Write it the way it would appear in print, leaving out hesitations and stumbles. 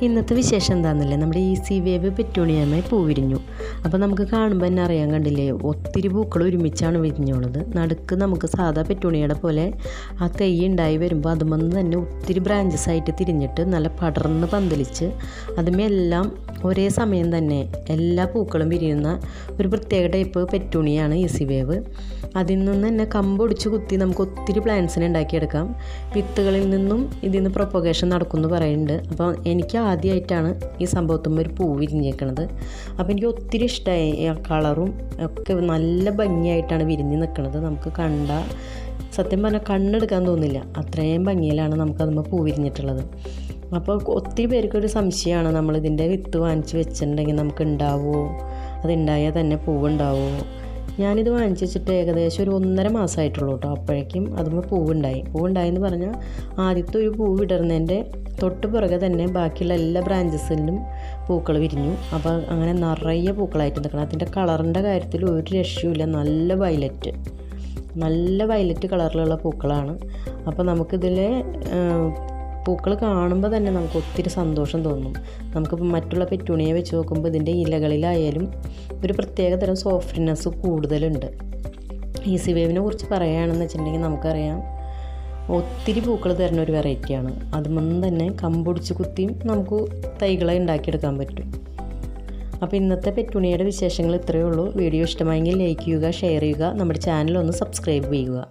ഇന്നത്തെ വിശേഷം എന്താണെന്നില്ലേ, നമ്മുടെ ഈസി വേവ് പെറ്റൂണിയമായി പൂ വിരിഞ്ഞു. അപ്പോൾ നമുക്ക് കാണുമ്പോൾ തന്നെ അറിയാൻ കണ്ടില്ലേ, ഒത്തിരി പൂക്കൾ ഒരുമിച്ചാണ് വിരിഞ്ഞുള്ളത്. നടുക്ക് നമുക്ക് സാധാ പെറ്റൂണിയുടെ പോലെ ആ തൈ ഉണ്ടായി വരുമ്പോൾ അതുമെന്ന് തന്നെ ഒത്തിരി ബ്രാഞ്ചസ് ആയിട്ട് തിരിഞ്ഞിട്ട് നല്ല പടർന്ന് പന്തലിച്ച് അതുമെല്ലാം ഒരേ സമയം തന്നെ എല്ലാ പൂക്കളും വിരിയുന്ന ഒരു പ്രത്യേക ടൈപ്പ് പെറ്റൂണിയാണ് ഈസി വേവ്. അതിൽ നിന്ന് തന്നെ കമ്പൊടിച്ച് കുത്തി നമുക്ക് ഒത്തിരി പ്ലാന്റ്സിനെ ഉണ്ടാക്കിയെടുക്കാം. വിത്തുകളിൽ നിന്നും ഇതിൽ നിന്ന് പ്രൊപ്പഗേഷൻ നടക്കുമെന്ന് പറയുന്നുണ്ട്. അപ്പോൾ എനിക്ക് ആദ്യമായിട്ടാണ് ഈ സംഭവത്തുമ്പോൾ ഒരു പൂ വിരിഞ്ഞേക്കണത്. അപ്പോൾ എനിക്ക് ഒത്തിരി ഇഷ്ടമായി. ആ കളറും ഒക്കെ നല്ല ഭംഗിയായിട്ടാണ് വിരിഞ്ഞ് നിൽക്കുന്നത്. നമുക്ക് സത്യം പറഞ്ഞാൽ കണ്ണെടുക്കാൻ തോന്നില്ല, അത്രയും ഭംഗിയിലാണ് നമുക്കതുമ്പോൾ പൂ വിരിഞ്ഞിട്ടുള്ളത്. അപ്പോൾ ഒത്തിരി പേർക്കൊരു സംശയമാണ്, നമ്മളിതിൻ്റെ വിത്ത് വാങ്ങിച്ച് വെച്ചിട്ടുണ്ടെങ്കിൽ നമുക്ക് ഉണ്ടാവുമോ, അതുണ്ടായാൽ തന്നെ പൂവുണ്ടാവുമോ. ഞാനിത് വാങ്ങിച്ച് വെച്ചിട്ട് ഏകദേശം ഒരു 1.5 മാസമായിട്ടുള്ളൂ കേട്ടോ. അപ്പോഴേക്കും അതുമ്പോൾ പൂവുണ്ടായെന്ന് പറഞ്ഞാൽ ആദ്യത്തെ ഒരു പൂവ് വിടർന്നതിൻ്റെ തൊട്ട് പുറകെ തന്നെ ബാക്കിയുള്ള എല്ലാ ബ്രാഞ്ചസിലും പൂക്കൾ വിരിഞ്ഞു. അപ്പോൾ അങ്ങനെ നിറയെ പൂക്കളായിട്ട് നിൽക്കണം. അതിൻ്റെ കളറിൻ്റെ കാര്യത്തിൽ ഒരു രക്ഷയുമില്ല, നല്ല വയലറ്റ് കളറിലുള്ള പൂക്കളാണ്. അപ്പോൾ നമുക്കിതിൽ പൂക്കൾ കാണുമ്പോൾ തന്നെ നമുക്ക് ഒത്തിരി സന്തോഷം തോന്നും. നമുക്കിപ്പോൾ മറ്റുള്ള പെറ്റൂണിയെ വെച്ച് നോക്കുമ്പോൾ ഇതിൻ്റെ ഇലകളിലായാലും ഒരു പ്രത്യേക തരം സോഫ്റ്റ്നെസ് കൂടുതലുണ്ട്. ഈസി വേവിനെ കുറിച്ച് പറയുകയാണെന്ന് വെച്ചിട്ടുണ്ടെങ്കിൽ നമുക്കറിയാം, ഒത്തിരി പൂക്കൾ തരുന്ന ഒരു വെറൈറ്റിയാണ്. അതുമൊന്നും തന്നെ കമ്പൊടിച്ച് കുത്തിയും നമുക്ക് തൈകളെ ഉണ്ടാക്കിയെടുക്കാൻ പറ്റും. അപ്പോൾ ഇന്നത്തെ പെറ്റൂണിയുടെ വിശേഷങ്ങൾ ഇത്രയേ ഉള്ളൂ. വീഡിയോ ഇഷ്ടമായെങ്കിൽ ലൈക്ക് ചെയ്യുക, ഷെയർ ചെയ്യുക, നമ്മുടെ ചാനൽ ഒന്ന് സബ്സ്ക്രൈബ് ചെയ്യുക.